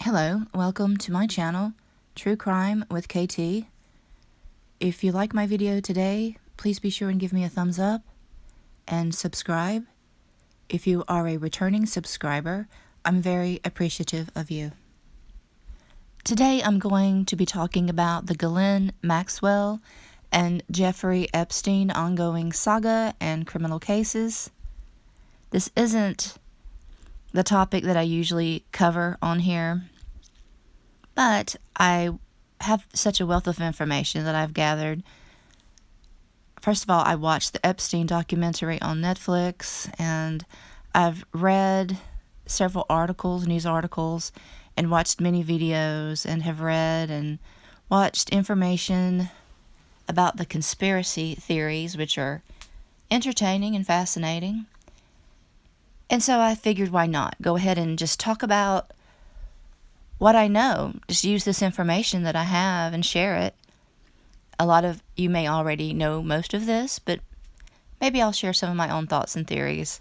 Hello, welcome to my channel, True Crime with KT. If you like my video today, please be sure and give me a thumbs up and subscribe. If you are a returning subscriber, I'm very appreciative of you. Today I'm going to be talking about the Ghislaine, Maxwell and Jeffrey Epstein ongoing saga and criminal cases. This isn't the topic that I usually cover on here, but I have such a wealth of information that I've gathered. First of all, I watched the Epstein documentary on Netflix, and I've read several articles, news articles, and watched many videos, and have read and watched information about the conspiracy theories, which are entertaining and fascinating. And so I figured, why not? Go ahead and just talk about what I know. Just use this information that I have and share it. A lot of you may already know most of this, but maybe I'll share some of my own thoughts and theories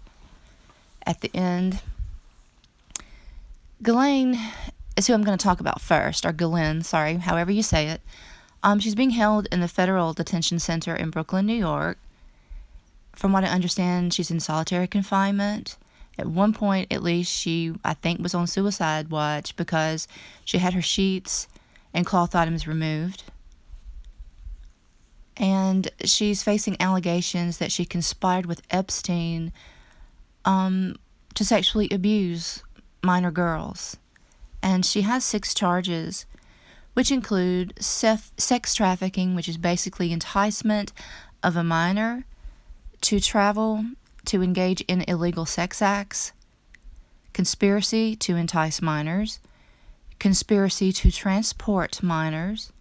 at the end. Ghislaine is who I'm going to talk about first, or Ghislaine, sorry, however you say it. She's being held in the Federal Detention Center in Brooklyn, New York. From what I understand, she's in solitary confinement. At one point, at least, she, I think, was on suicide watch because she had her sheets and cloth items removed. And she's facing allegations that she conspired with Epstein to sexually abuse minor girls. And she has 6 charges, which include sex trafficking, which is basically enticement of a minor to travel to engage in illegal sex acts, conspiracy to entice minors, conspiracy to transport minors,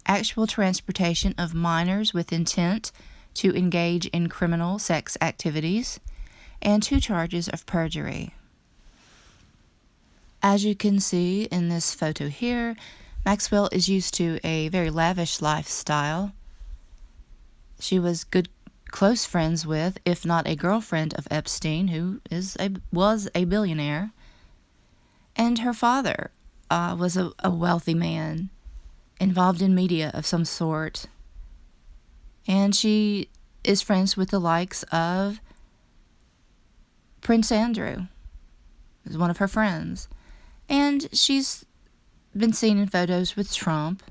actual transportation of minors with intent to engage in criminal sex activities, and 2 charges of perjury. As you can see in this photo here, Maxwell is used to a very lavish lifestyle. She was close friends with, if not a girlfriend of Epstein, who was a billionaire. And her father was a wealthy man, involved in media of some sort. And she is friends with the likes of Prince Andrew, who's one of her friends. And she's been seen in photos with Trump.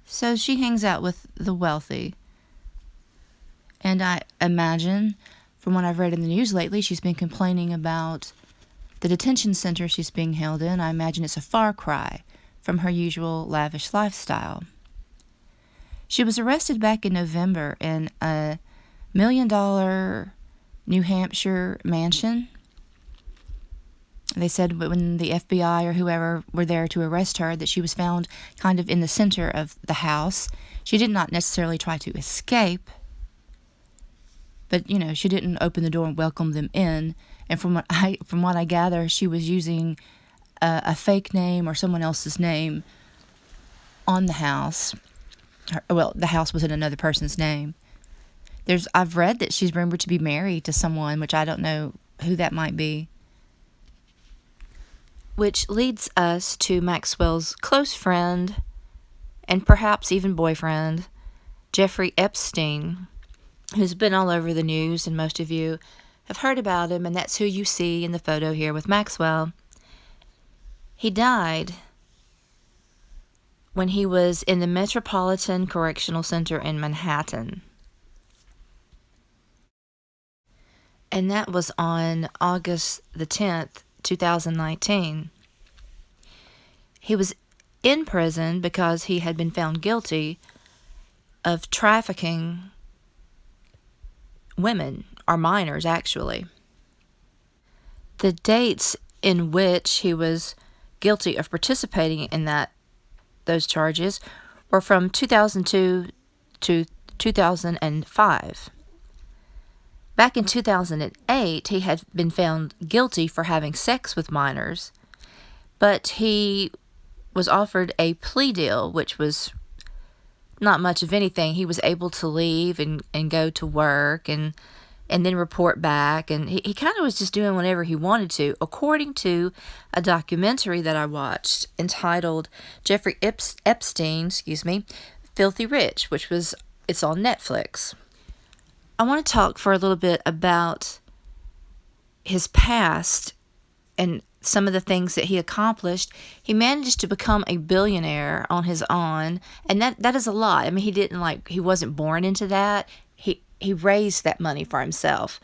So she hangs out with the wealthy. And I imagine, from what I've read in the news lately, she's been complaining about the detention center she's being held in. I imagine it's a far cry from her usual lavish lifestyle. She was arrested back in November in a $1 million New Hampshire mansion. They said when the FBI or whoever were there to arrest her that she was found kind of in the center of the house. She did not necessarily try to escape, but, she didn't open the door and welcome them in. And from what I gather, she was using a fake name or someone else's name on the house. The house was in another person's name. I've read that she's rumored to be married to someone, which I don't know who that might be. Which leads us to Maxwell's close friend, and perhaps even boyfriend, Jeffrey Epstein, who's been all over the news, and most of you have heard about him, and that's who you see in the photo here with Maxwell. He died when he was in the Metropolitan Correctional Center in Manhattan. And that was on August the 10th, 2019. He was in prison because he had been found guilty of trafficking women, or minors actually. The dates in which he was guilty of participating in those charges were from 2002 to 2005. Back in 2008, he had been found guilty for having sex with minors, but he was offered a plea deal, which was not much of anything. He was able to leave and go to work and and then report back. And he kind of was just doing whatever he wanted to, according to a documentary that I watched entitled Jeffrey Epstein, Filthy Rich, it's on Netflix. I want to talk for a little bit about his past and some of the things that he accomplished. He managed to become a billionaire on his own, and that is a lot. I mean, he wasn't born into that. He raised that money for himself,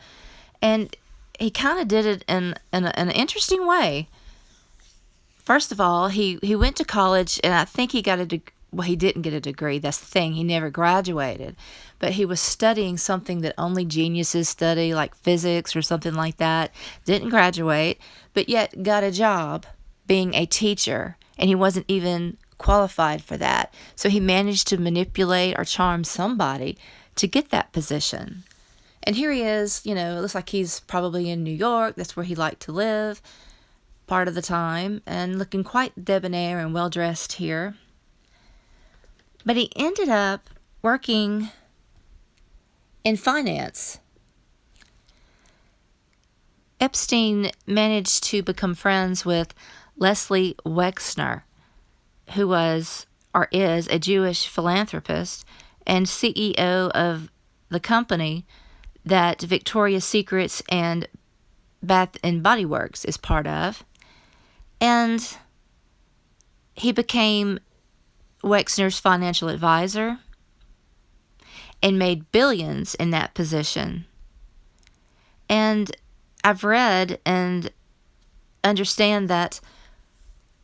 and he kind of did it in an interesting way. First of all, he went to college, and I think he got he didn't get a degree. That's the thing. He never graduated. But he was studying something that only geniuses study, like physics or something like that. Didn't graduate, but yet got a job being a teacher, and he wasn't even qualified for that. So he managed to manipulate or charm somebody to get that position. And here he is, it looks like he's probably in New York. That's where he liked to live part of the time, and looking quite debonair and well-dressed here. But he ended up working in finance. Epstein managed to become friends with Leslie Wexner, who was or is a Jewish philanthropist and CEO of the company that Victoria's Secrets and Bath and Body Works is part of. And he became Wexner's financial advisor and made billions in that position. And I've read and understand that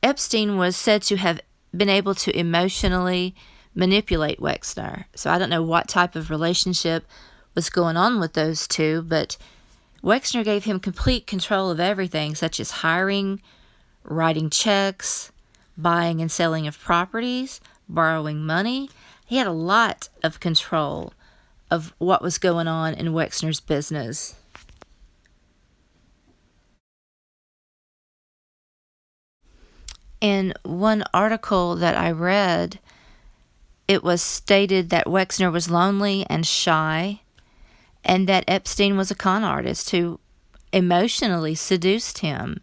Epstein was said to have been able to emotionally manipulate Wexner. So I don't know what type of relationship was going on with those two, but Wexner gave him complete control of everything, such as hiring, writing checks, buying and selling of properties, borrowing money. He had a lot of control of what was going on in Wexner's business. In one article that I read, it was stated that Wexner was lonely and shy, and that Epstein was a con artist who emotionally seduced him.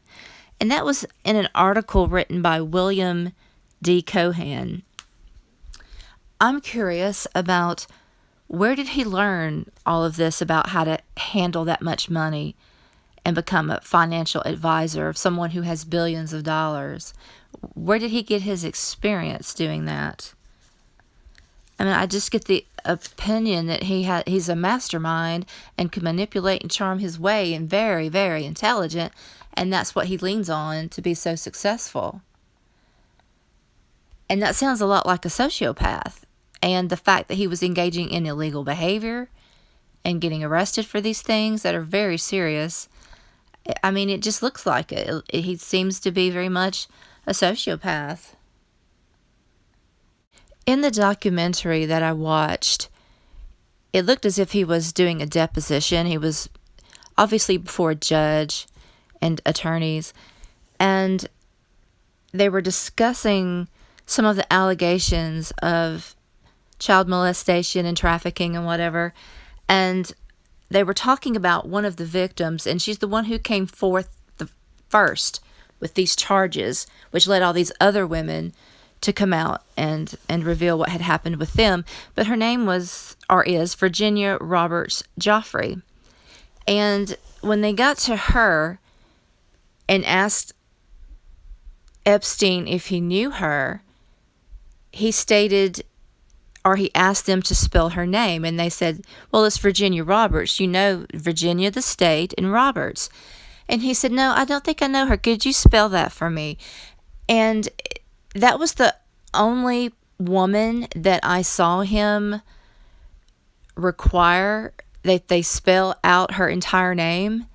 And that was in an article written by William D. Cohan. I'm curious about where did he learn all of this about how to handle that much money and become a financial advisor of someone who has billions of dollars? Where did he get his experience doing that? I mean, I just get the opinion that he's a mastermind and can manipulate and charm his way and very, very intelligent, and that's what he leans on to be so successful. And that sounds a lot like a sociopath. And the fact that he was engaging in illegal behavior and getting arrested for these things that are very serious, I mean, it just looks like it. He seems to be very much a sociopath. In the documentary that I watched, it looked as if he was doing a deposition. He was obviously before a judge and attorneys, and they were discussing some of the allegations of child molestation and trafficking and whatever, and they were talking about one of the victims, and she's the one who came forth the first with these charges, which led all these other women to come out and reveal what had happened with them. But her name was, or is, Virginia Roberts Joffrey. And when they got to her and asked Epstein if he knew her, he stated, or he asked them to spell her name, and they said, well, it's Virginia Roberts. You know Virginia, the state, and Roberts. And he said, no, I don't think I know her. Could you spell that for me? And that was the only woman that I saw him require that they spell out her entire name.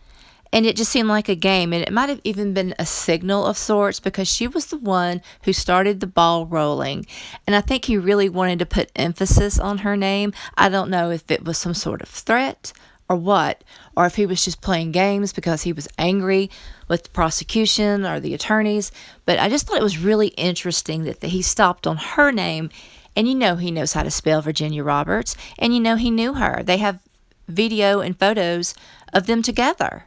And it just seemed like a game. And it might have even been a signal of sorts, because she was the one who started the ball rolling. And I think he really wanted to put emphasis on her name. I don't know if it was some sort of threat or what, or if he was just playing games because he was angry with the prosecution or the attorneys. But I just thought it was really interesting that he stopped on her name. And he knows how to spell Virginia Roberts, and he knew her. They have video and photos of them together.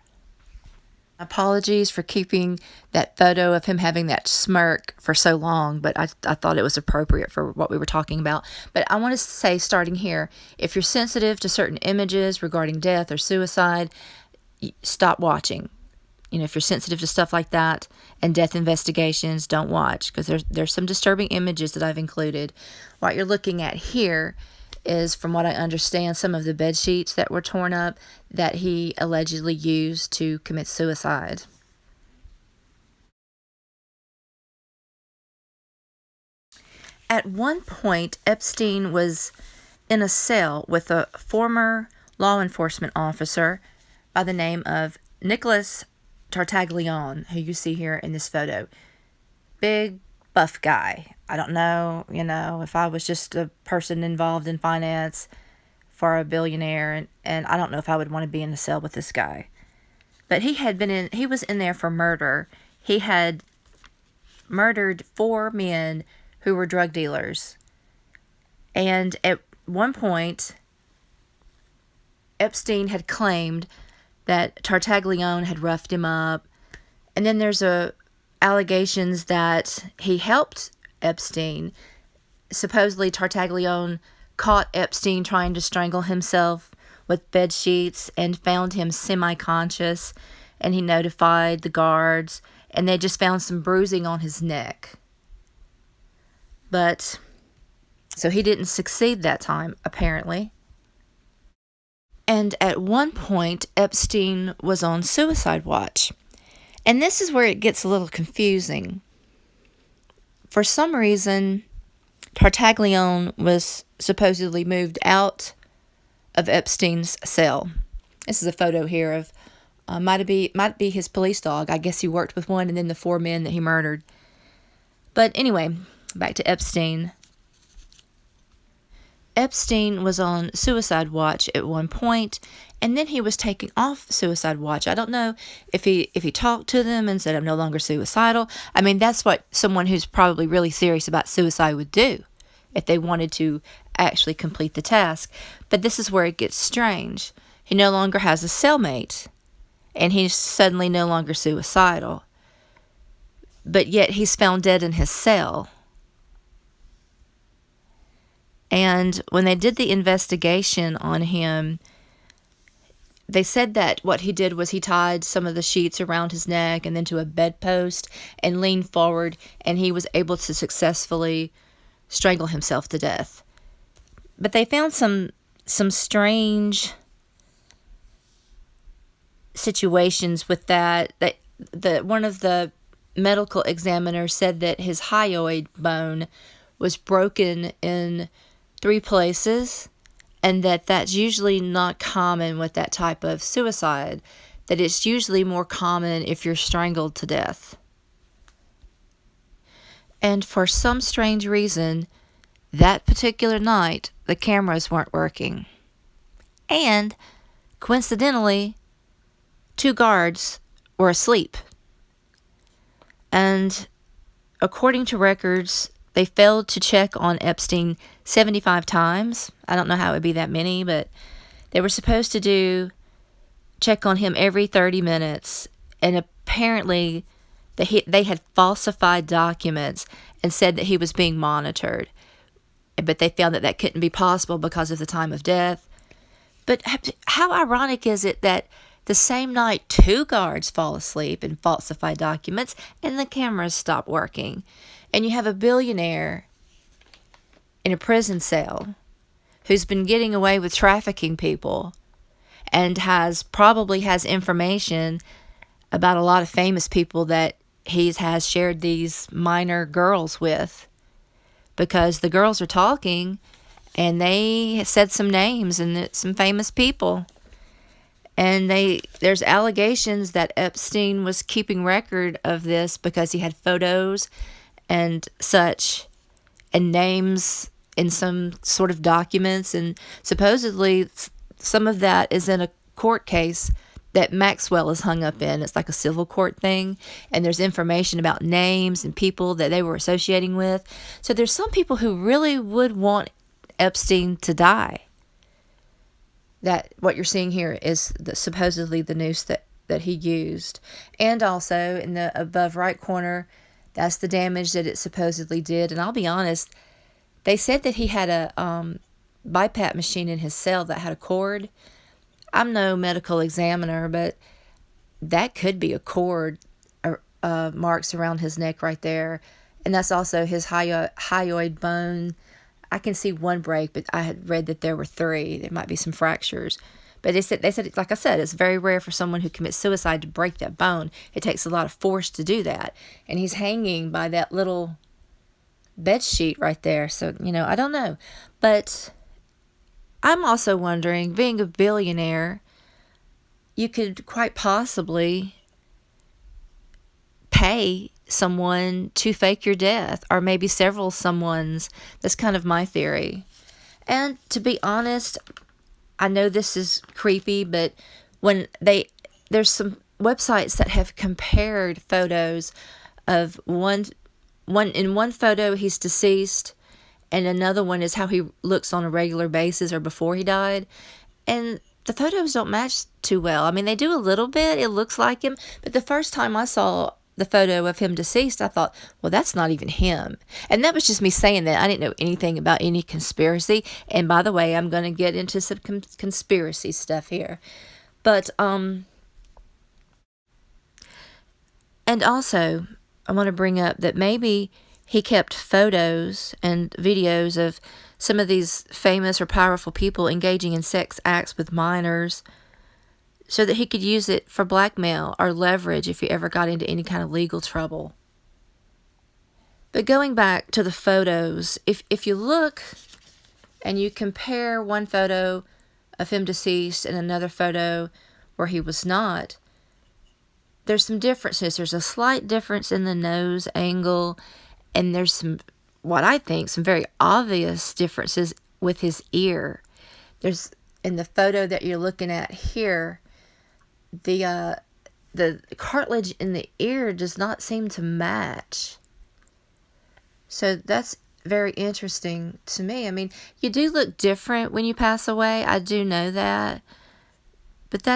Apologies for keeping that photo of him having that smirk for so long, but I thought it was appropriate for what we were talking about. But I want to say, starting here, if you're sensitive to certain images regarding death or suicide, stop watching. You know, if you're sensitive to stuff like that and death investigations, don't watch, because there's some disturbing images that I've included. What you're looking at here is, from what I understand, some of the bed sheets that were torn up that he allegedly used to commit suicide. At one point, Epstein was in a cell with a former law enforcement officer by the name of Nicholas Tartaglione, who you see here in this photo. Big, buff guy. I don't know, if I was just a person involved in finance for a billionaire, and I don't know if I would want to be in a cell with this guy. But he was in there for murder. He had murdered 4 men who were drug dealers. And at one point, Epstein had claimed that Tartaglione had roughed him up. And then there's allegations that he helped Epstein. Supposedly, Tartaglione caught Epstein trying to strangle himself with bed sheets and found him semi-conscious, and he notified the guards, and they just found some bruising on his neck. But, so he didn't succeed that time, apparently. And at one point, Epstein was on suicide watch. And this is where it gets a little confusing. For some reason, Tartaglione was supposedly moved out of Epstein's cell. This is a photo here of, might be his police dog. I guess he worked with one, and then the 4 men that he murdered. But anyway, back to Epstein. Epstein was on suicide watch at one point, and then he was taken off suicide watch. I don't know if he talked to them and said, "I'm no longer suicidal." I mean, that's what someone who's probably really serious about suicide would do if they wanted to actually complete the task. But this is where it gets strange. He no longer has a cellmate, and he's suddenly no longer suicidal. But yet he's found dead in his cell. And when they did the investigation on him, they said that what he did was he tied some of the sheets around his neck and then to a bedpost and leaned forward, and he was able to successfully strangle himself to death. But they found some strange situations with that. One of the medical examiners said that his hyoid bone was broken in 3 places, and that's usually not common with that type of suicide, that it's usually more common if you're strangled to death. And for some strange reason, that particular night, the cameras weren't working. And, coincidentally, 2 guards were asleep. And, according to records, they failed to check on Epstein 75 times. I don't know how it would be that many, but they were supposed to check on him every 30 minutes. And apparently, they had falsified documents and said that he was being monitored. But they found that couldn't be possible because of the time of death. But how ironic is it that the same night 2 guards fall asleep and falsify documents and the cameras stop working? And you have a billionaire in a prison cell who's been getting away with trafficking people and probably has information about a lot of famous people that he has shared these minor girls with, because the girls are talking and they said some names and some famous people. And there's allegations that Epstein was keeping record of this because he had photos and such, and names in some sort of documents, and supposedly some of that is in a court case that Maxwell is hung up in. It's like a civil court thing, and there's information about names and people that they were associating with. So there's some people who really would want Epstein to die. that what you're seeing here is supposedly the noose that he used. And also in the above right corner, that's the damage that it supposedly did. And I'll be honest, they said that he had a BiPAP machine in his cell that had a cord. I'm no medical examiner, but that could be a cord marks around his neck right there. And that's also his hyoid bone. I can see one break, but I had read that there were 3. There might be some fractures. But they said, like I said, it's very rare for someone who commits suicide to break that bone. It takes a lot of force to do that. And he's hanging by that little bed sheet right there. So, I don't know. But I'm also wondering, being a billionaire, you could quite possibly pay someone to fake your death, or maybe several someones. That's kind of my theory. And to be honest, I know this is creepy, but there's some websites that have compared photos of one in one photo he's deceased, and another one is how he looks on a regular basis or before he died, and the photos don't match too well. I mean, they do a little bit. It looks like him, but the first time I saw the photo of him deceased, I thought, well, that's not even him. And that was just me saying that. I didn't know anything about any conspiracy. And by the way, I'm going to get into some conspiracy stuff here. But, and also, I want to bring up that maybe he kept photos and videos of some of these famous or powerful people engaging in sex acts with minors, so that he could use it for blackmail or leverage if he ever got into any kind of legal trouble. But going back to the photos, if you look and you compare one photo of him deceased and another photo where he was not, there's some differences. There's a slight difference in the nose angle, and there's some, what I think, some very obvious differences with his ear. There's, in the photo that you're looking at here, the cartilage in the ear does not seem to match. So that's very interesting to me. I mean, you do look different when you pass away. I do know that. But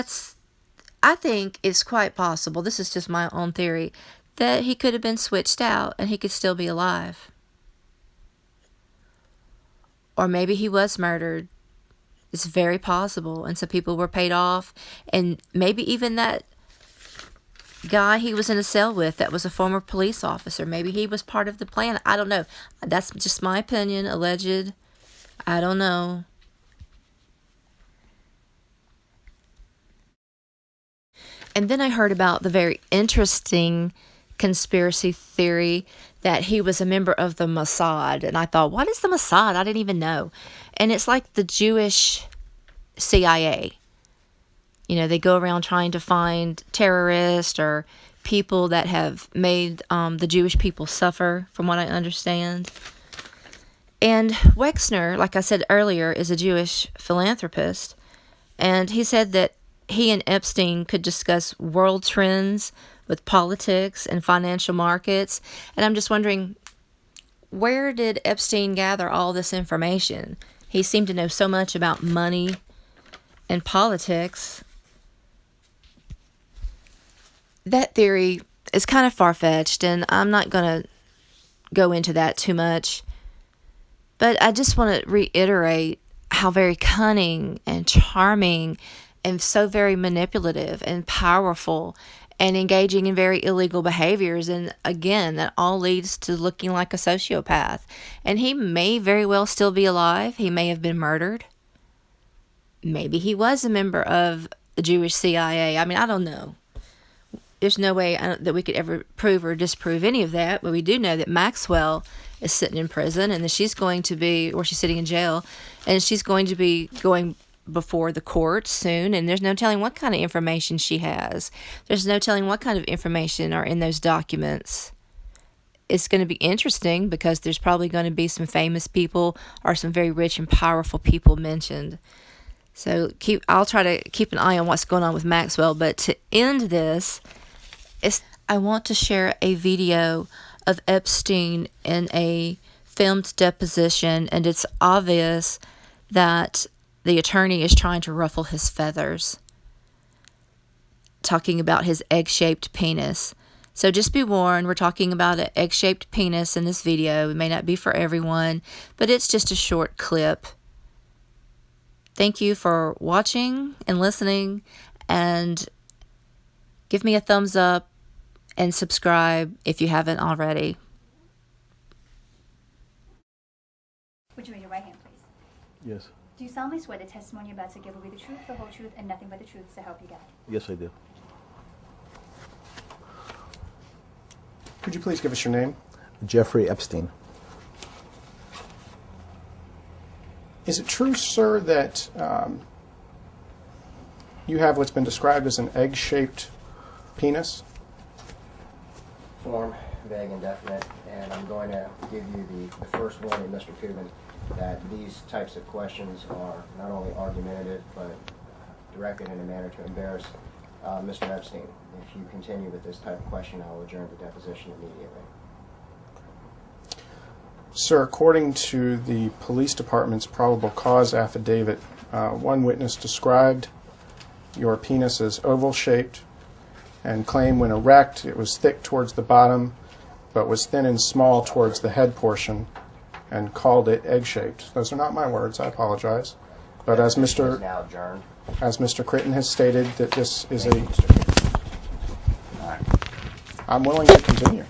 I think it's quite possible, this is just my own theory, that he could have been switched out and he could still be alive. Or maybe he was murdered. It's very possible. And so people were paid off. And maybe even that guy he was in a cell with that was a former police officer, maybe he was part of the plan. I don't know. That's just my opinion, alleged. I don't know. And then I heard about the very interesting conspiracy theory that he was a member of the Mossad. And I thought, what is the Mossad? I didn't even know. And it's like the Jewish CIA. You know, they go around trying to find terrorists or people that have made the Jewish people suffer, from what I understand. And Wexner, like I said earlier, is a Jewish philanthropist. And he said that he and Epstein could discuss world trends with politics and financial markets. And I'm just wondering, where did Epstein gather all this information? He seemed to know so much about money and politics. That theory is kind of far-fetched, and I'm not going to go into that too much. But I just want to reiterate how very cunning and charming and so very manipulative and powerful and engaging in very illegal behaviors. And again, that all leads to looking like a sociopath. And he may very well still be alive. He may have been murdered. Maybe he was a member of the Jewish CIA. I mean, I don't know. There's no way that we could ever prove or disprove any of that. But we do know that Maxwell is sitting in prison, and that she's going to be, or she's sitting in jail, and she's going to be going before the court soon, and there's no telling what kind of information she has. There's no telling what kind of information are in those documents. It's going to be interesting because there's probably going to be some famous people or some very rich and powerful people mentioned. So I'll try to keep an eye on what's going on with Maxwell. But to end this, I want to share a video of Epstein in a filmed deposition, and it's obvious that the attorney is trying to ruffle his feathers, talking about his egg-shaped penis. So just be warned, we're talking about an egg-shaped penis in this video. It may not be for everyone, but it's just a short clip. Thank you for watching and listening, and give me a thumbs up and subscribe if you haven't already. Would you raise your right hand, please? Yes. Do you solemnly swear the testimony you're about to give will be the truth, the whole truth, and nothing but the truth, so help you God? Yes, I do. Could you please give us your name? Jeffrey Epstein. Is it true, sir, that you have what's been described as an egg-shaped penis? Form, vague, indefinite, and I'm going to give you the first warning, Mr. Coogan, that these types of questions are not only argumentative, but directed in a manner to embarrass Mr. Epstein. If you continue with this type of question, I will adjourn the deposition immediately. Sir, according to the police department's probable cause affidavit, one witness described your penis as oval-shaped and claimed when erect it was thick towards the bottom but was thin and small towards the head portion, and called it egg-shaped. Those are not my words, I apologize. But as Mr. Now adjourned. As Mr. Critton has stated, that this is Thank you, Mr. Coogan. I'm willing to continue.